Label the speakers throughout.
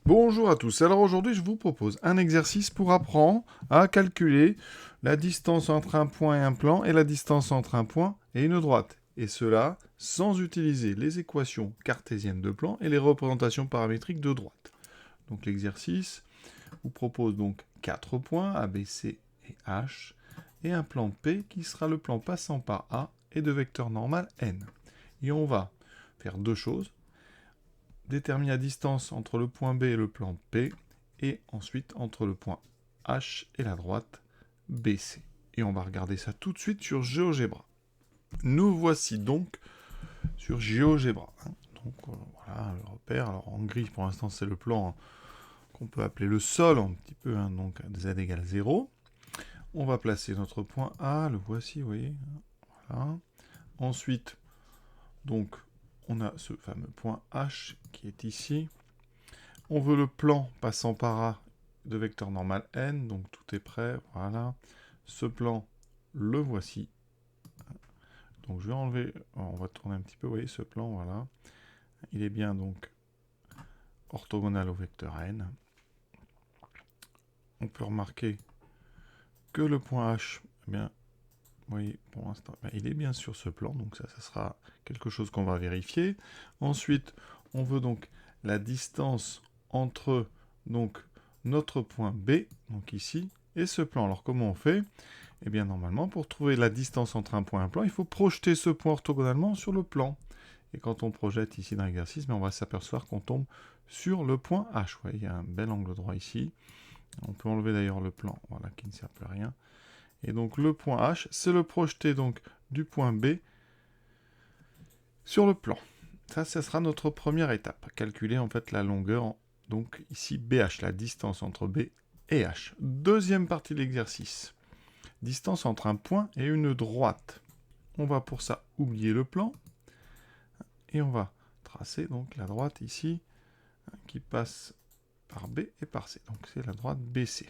Speaker 1: Bonjour à tous, alors aujourd'hui je vous propose un exercice pour apprendre à calculer la distance entre un point et un plan et la distance entre un point et une droite. Et cela sans utiliser les équations cartésiennes de plan et les représentations paramétriques de droite. Donc l'exercice vous propose donc 4 points A, B, C et H et un plan P qui sera le plan passant par A et de vecteur normal N. Et on va faire deux choses. Déterminer la distance entre le point B et le plan P, et ensuite entre le point H et la droite BC. Et on va regarder ça tout de suite sur GeoGebra. Nous voici donc sur GeoGebra. Donc voilà le repère. Alors en gris pour l'instant c'est le plan qu'on peut appeler le sol un petit peu, donc z égale 0. On va placer notre point A, le voici, vous voyez. Voilà. Ensuite, donc on a ce fameux point H qui est ici. On veut le plan passant par A de vecteur normal n, donc tout est prêt, voilà. Ce plan, le voici. Donc je vais enlever, on va tourner un petit peu, vous voyez ce plan, voilà. Il est bien donc orthogonal au vecteur n. On peut remarquer que le point H, eh bien, vous voyez, pour l'instant, il est bien sur ce plan, donc ça sera quelque chose qu'on va vérifier. Ensuite, on veut donc la distance entre donc notre point B, donc ici, et ce plan. Alors comment on fait? Eh bien normalement, pour trouver la distance entre un point et un plan, il faut projeter ce point orthogonalement sur le plan. Et quand on projette ici dans l'exercice, on va s'apercevoir qu'on tombe sur le point H. Vous voyez, il y a un bel angle droit ici. On peut enlever d'ailleurs le plan, voilà, qui ne sert plus à rien. Et donc le point H, c'est le projeté donc du point B sur le plan. Ça sera notre première étape. Calculer en fait la longueur, donc ici BH, la distance entre B et H. Deuxième partie de l'exercice. Distance entre un point et une droite. On va pour ça oublier le plan. Et on va tracer donc la droite ici, qui passe par B et par C. Donc c'est la droite BC.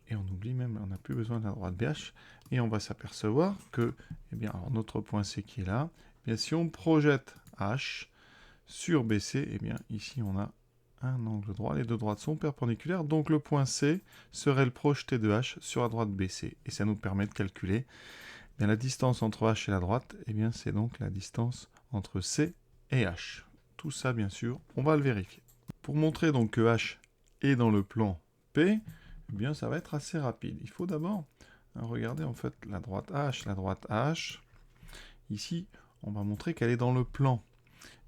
Speaker 1: Et on oublie même, on n'a plus besoin de la droite BH. Et on va s'apercevoir que, eh bien, alors notre point C qui est là, eh bien, si on projette H sur BC, eh bien, ici on a un angle droit. Les deux droites sont perpendiculaires, donc le point C serait le projeté de H sur la droite BC. Et ça nous permet de calculer eh bien, la distance entre H et la droite, eh bien, c'est donc la distance entre C et H. Tout ça, bien sûr, on va le vérifier. Pour montrer donc que H est dans le plan P, eh bien, ça va être assez rapide. Il faut d'abord regarder en fait la droite H. La droite H, ici, on va montrer qu'elle est dans le plan.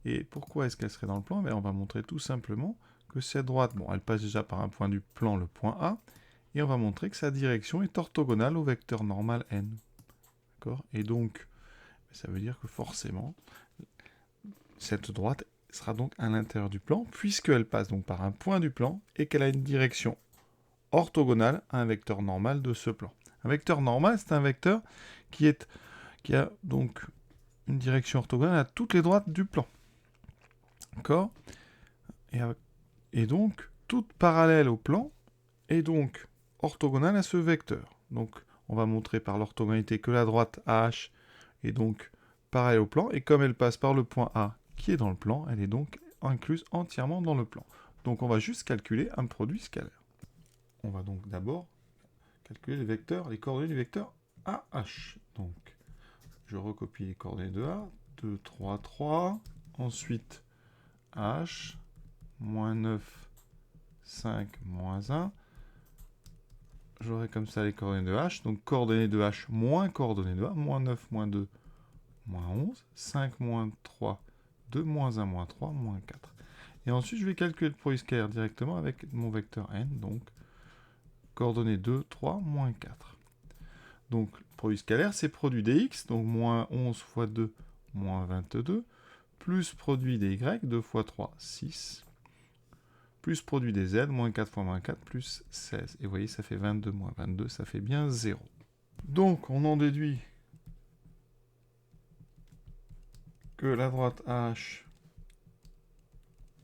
Speaker 1: Et pourquoi est-ce qu'elle serait dans le plan? On va montrer tout simplement que cette droite, bon, elle passe déjà par un point du plan, le point A, et on va montrer que sa direction est orthogonale au vecteur normal n. D'accord? Et donc, ça veut dire que forcément, cette droite sera donc à l'intérieur du plan, puisqu'elle passe donc par un point du plan et qu'elle a une direction orthogonale à un vecteur normal de ce plan. Un vecteur normal, c'est un vecteur qui a donc une direction orthogonale à toutes les droites du plan. D'accord? Et donc, toute parallèle au plan est donc orthogonale à ce vecteur. Donc, on va montrer par l'orthogonalité que la droite AH est donc parallèle au plan, et comme elle passe par le point A qui est dans le plan, elle est donc incluse entièrement dans le plan. Donc, on va juste calculer un produit scalaire. On va donc d'abord calculer les coordonnées du vecteur AH. Donc, je recopie les coordonnées de A, 2, 3, 3. Ensuite, H, moins 9, 5, moins 1. J'aurai comme ça les coordonnées de H. Donc, coordonnées de H moins coordonnées de A, moins 9, moins 2, moins 11. 5, moins 3, 2, moins 1, moins 3, moins 4. Et ensuite, je vais calculer le produit scalaire directement avec mon vecteur n. Donc, coordonnées 2, 3, moins 4. Donc, produit scalaire, c'est produit des x, donc moins 11 fois 2, moins 22, plus produit des y, 2 fois 3, 6, plus produit des z, moins 4 fois moins 4, plus 16. Et vous voyez, ça fait 22 moins 22, ça fait bien 0. Donc, on en déduit que la droite H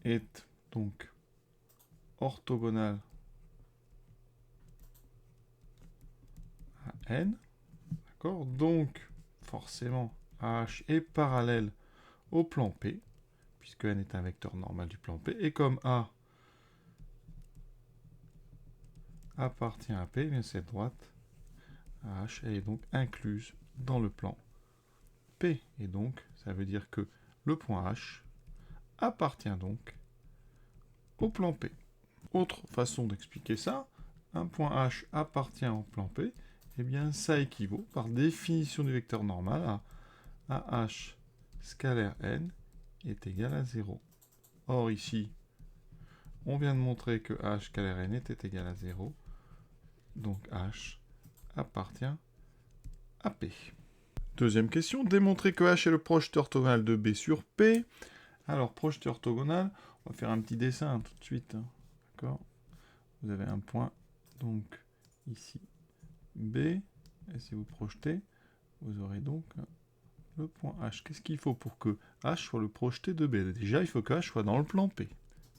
Speaker 1: est donc orthogonale à n. D'accord? Donc, forcément, H est parallèle au plan P, puisque n est un vecteur normal du plan P. Et comme A appartient à P, eh bien cette droite H, elle est donc incluse dans le plan P. Et donc, ça veut dire que le point H appartient donc au plan P. Autre façon d'expliquer ça, un point H appartient au plan P, eh bien ça équivaut, par définition du vecteur normal, à H scalaire n est égal à 0. Or ici, on vient de montrer que H scalaire n était égal à 0, donc H appartient à P. Deuxième question, démontrer que H est le projeté orthogonal de B sur P. Alors, projeté orthogonal, on va faire un petit dessin tout de suite. D'accord ? Vous avez un point, donc ici B, et si vous projetez, vous aurez donc le point H. Qu'est-ce qu'il faut pour que H soit le projeté de B? Déjà, il faut que H soit dans le plan P.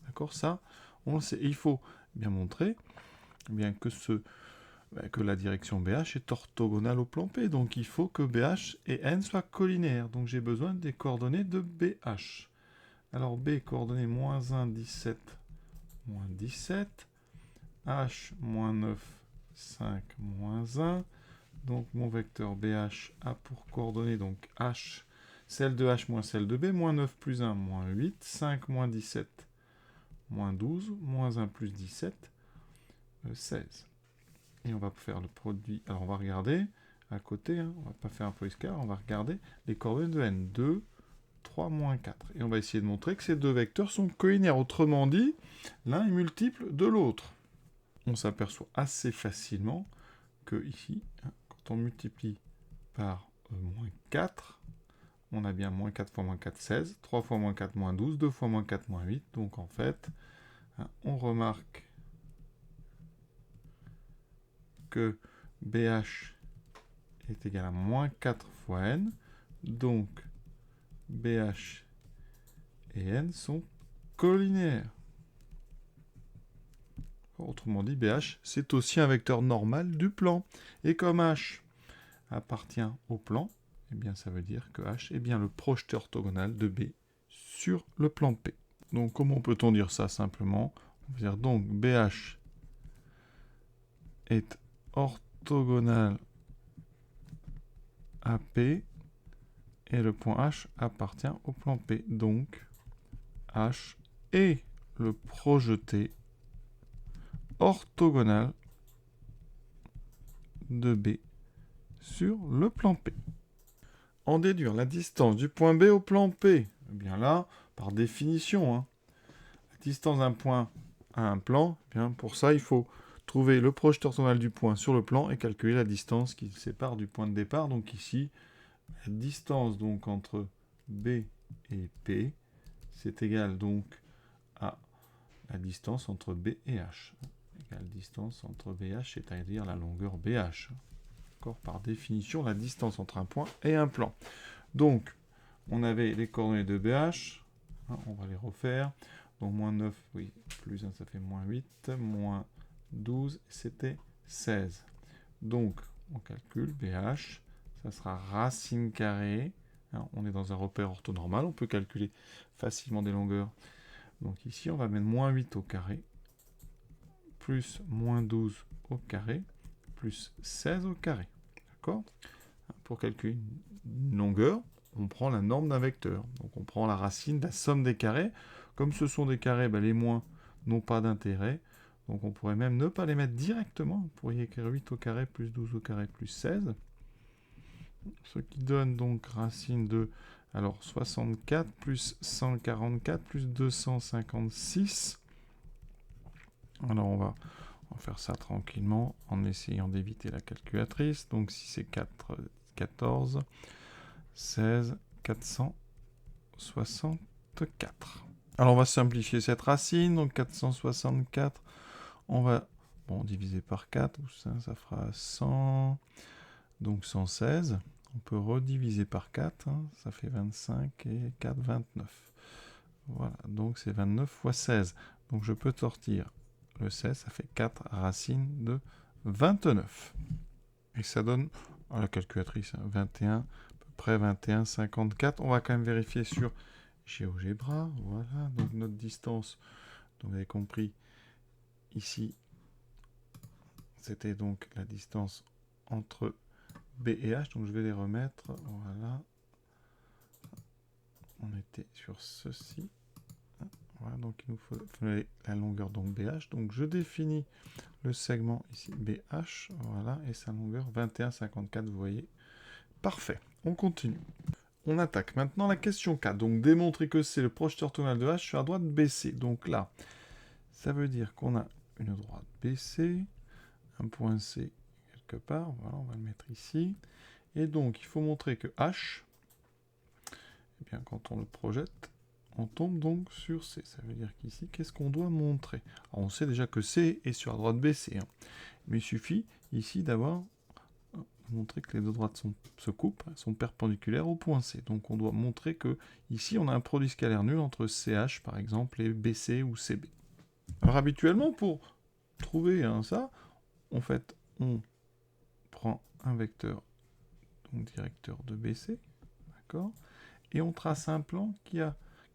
Speaker 1: D'accord? Ça, on le sait. Et il faut bien montrer bien que la direction BH est orthogonale au plan P. Donc, il faut que BH et N soient collinaires. Donc, j'ai besoin des coordonnées de BH. Alors, B, coordonnées moins 1, 17, moins 17. H, moins 9, 5, moins 1. Donc, mon vecteur BH a pour coordonnées, donc H, celle de H moins celle de B, moins 9 plus 1, moins 8, 5 moins 17, moins 12, moins 1 plus 17, 16. Et on va faire le produit. Alors, on va regarder à côté, on va pas faire un produit scalar, on va regarder les coordonnées de n. 2, 3, moins 4. Et on va essayer de montrer que ces deux vecteurs sont collinaires. Autrement dit, l'un est multiple de l'autre. On s'aperçoit assez facilement que ici, quand on multiplie par moins 4, on a bien moins 4 fois moins 4, 16, 3 fois moins 4, moins 12, 2 fois moins 4, moins 8. Donc en fait, on remarque que BH est égal à moins 4 fois N. Donc BH et N sont collinaires. Autrement dit, BH, c'est aussi un vecteur normal du plan. Et comme H appartient au plan, eh bien ça veut dire que H est bien le projeté orthogonal de B sur le plan P. Donc comment peut-on dire ça simplement? On va dire donc BH est orthogonal à P et le point H appartient au plan P. Donc H est le projeté orthogonal de B sur le plan P. En déduire la distance du point B au plan P. Eh bien là, par définition, la distance d'un point à un plan, eh bien pour ça, il faut trouver le projeté orthogonal du point sur le plan et calculer la distance qui le sépare du point de départ. Donc ici, la distance donc entre B et P, c'est égal donc à la distance entre B et H. La distance entre BH, c'est-à-dire la longueur BH. Par définition, la distance entre un point et un plan. Donc, on avait les coordonnées de BH, on va les refaire. Donc, moins 9, oui, plus 1, ça fait moins 8, moins 12, c'était 16. Donc, on calcule BH, ça sera racine carrée. On est dans un repère orthonormal, on peut calculer facilement des longueurs. Donc ici, on va mettre moins 8 au carré, plus moins 12 au carré, plus 16 au carré. D'accord ? Pour calculer une longueur, on prend la norme d'un vecteur. Donc on prend la racine de la somme des carrés. Comme ce sont des carrés, les moins n'ont pas d'intérêt. Donc on pourrait même ne pas les mettre directement. Vous pourriez écrire 8 au carré plus 12 au carré plus 16. Ce qui donne donc racine de 64 plus 144 plus 256. Alors on va faire ça tranquillement en essayant d'éviter la calculatrice. Donc si c'est 4, 14, 16, 464. Alors on va simplifier cette racine. Donc 464, on va diviser par 4. Ça fera 100. Donc 116. On peut rediviser par 4. Ça fait 25 et 4, 29. Voilà, donc c'est 29 fois 16. Donc je peux sortir le 16, ça fait 4 racines de 29. Et ça donne, à la calculatrice, 21, à peu près 21, 54. On va quand même vérifier sur GeoGebra. Voilà, donc notre distance, donc vous avez compris, ici, c'était donc la distance entre B et H. Donc je vais les remettre. Voilà. On était sur ceci. Voilà, donc il nous faut la longueur donc BH. Donc je définis le segment ici BH. Voilà, et sa longueur 21,54, vous voyez. Parfait. On continue. On attaque maintenant la question 4. Donc démontrer que c'est le projeté orthogonal de H sur la droite BC. Donc là, ça veut dire qu'on a une droite BC, un point C quelque part. Voilà, on va le mettre ici. Et donc, il faut montrer que H, eh bien, quand on le projette, on tombe donc sur C. Ça veut dire qu'ici, qu'est-ce qu'on doit montrer? Alors, on sait déjà que C est sur la droite BC. Hein. Mais il suffit ici d'avoir montrer que les deux droites se coupent, sont perpendiculaires au point C. Donc on doit montrer que ici on a un produit scalaire nul entre CH par exemple et BC ou CB. Alors habituellement pour trouver ça, en fait on prend un vecteur donc directeur de BC, d'accord, et on trace un plan qui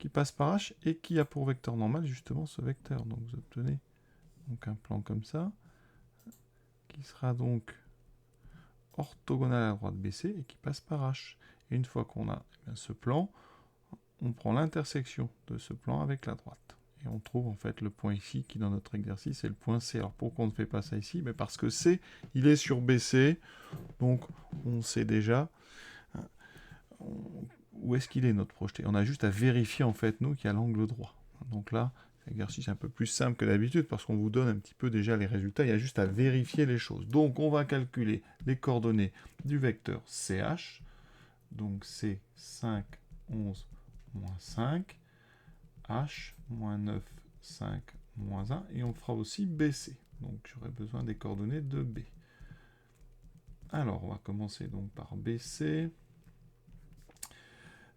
Speaker 1: passe par H et qui a pour vecteur normal justement ce vecteur. Donc vous obtenez donc un plan comme ça, qui sera donc orthogonal à la droite BC et qui passe par H. Et une fois qu'on a ce plan, on prend l'intersection de ce plan avec la droite. Et on trouve en fait le point ici qui dans notre exercice est le point C. Alors pourquoi on ne fait pas ça ici? Mais parce que C, il est sur BC, donc on sait déjà où est-ce qu'il est notre projeté. On a juste à vérifier en fait nous qu'il y a l'angle droit. Donc là, exercice un peu plus simple que d'habitude parce qu'on vous donne un petit peu déjà les résultats, il y a juste à vérifier les choses. Donc on va calculer les coordonnées du vecteur CH, donc c'est 5, 11, moins 5, H, moins 9, 5, moins 1, et on fera aussi BC. Donc j'aurai besoin des coordonnées de B. Alors on va commencer donc par BC.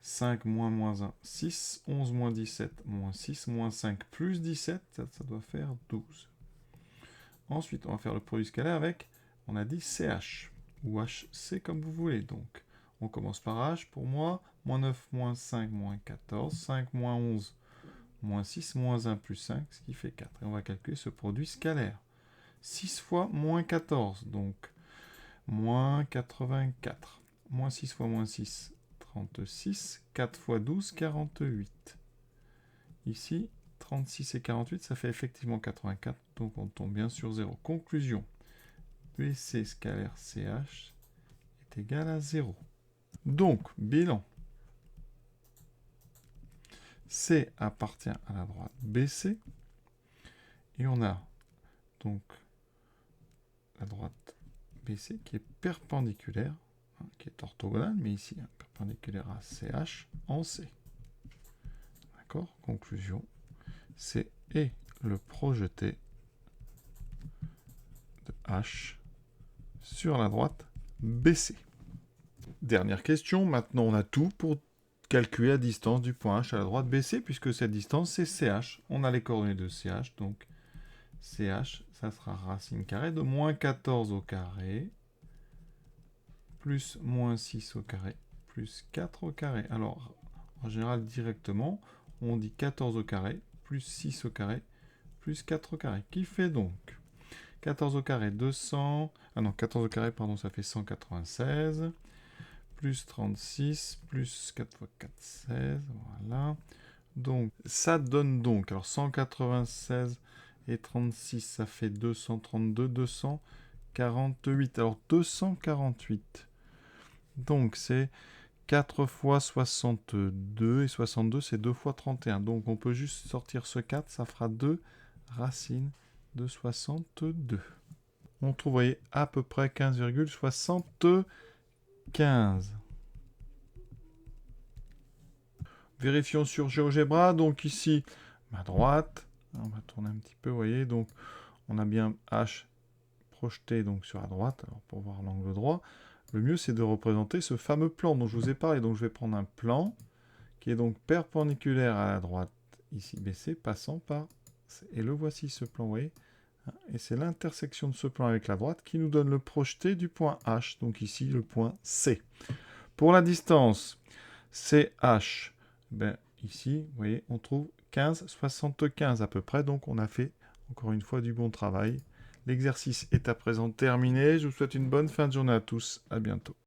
Speaker 1: 5 moins 1, 6. 11 moins 17, moins 6. Moins 5 plus 17, ça doit faire 12. Ensuite, on va faire le produit scalaire avec, on a dit CH, ou HC comme vous voulez. Donc, on commence par H pour moi. Moins 9, moins 5, moins 14. 5 moins 11, moins 6, moins 1 plus 5, ce qui fait 4. Et on va calculer ce produit scalaire. 6 fois moins 14, donc moins 84. Moins 6 fois moins 6, 36, 4 fois 12, 48. Ici, 36 et 48, ça fait effectivement 84, donc on tombe bien sur 0. Conclusion, BC scalaire CH est égal à 0. Donc, bilan. C appartient à la droite BC, et on a donc la droite BC qui est perpendiculaire, qui est orthogonale, mais ici perpendiculaire à CH en C. D'accord? Conclusion, C est le projeté de H sur la droite BC. Dernière question, maintenant on a tout pour calculer la distance du point H à la droite BC, puisque cette distance c'est CH. On a les coordonnées de CH, donc CH, ça sera racine carrée de moins 14 au carré, plus moins 6 au carré, plus 4 au carré. Alors, en général, directement, on dit 14 au carré, plus 6 au carré, plus 4 au carré, qui fait donc 14 au carré, 200... Ah non, 14 au carré, pardon, ça fait 196, plus 36, plus 4 fois 4, 16, voilà. Donc, ça donne donc, alors 196 et 36, ça fait 232, 248. Alors, 248. Donc, c'est 4 fois 62, et 62, c'est 2 fois 31. Donc, on peut juste sortir ce 4, ça fera 2 racines de 62. On trouve, vous voyez, à peu près 15,75. Vérifions sur GeoGebra. Donc ici, à droite, on va tourner un petit peu, vous voyez. Donc, on a bien H projeté donc, sur la droite. Alors, pour voir l'angle droit, le mieux, c'est de représenter ce fameux plan dont je vous ai parlé. Donc, je vais prendre un plan qui est donc perpendiculaire à la droite, ici BC, passant par C. Et le voici, ce plan, vous voyez. Et c'est l'intersection de ce plan avec la droite qui nous donne le projeté du point H, donc ici le point C. Pour la distance CH, ben, ici, vous voyez, on trouve 15,75 à peu près, donc on a fait encore une fois du bon travail. L'exercice est à présent terminé. Je vous souhaite une bonne fin de journée à tous. À bientôt.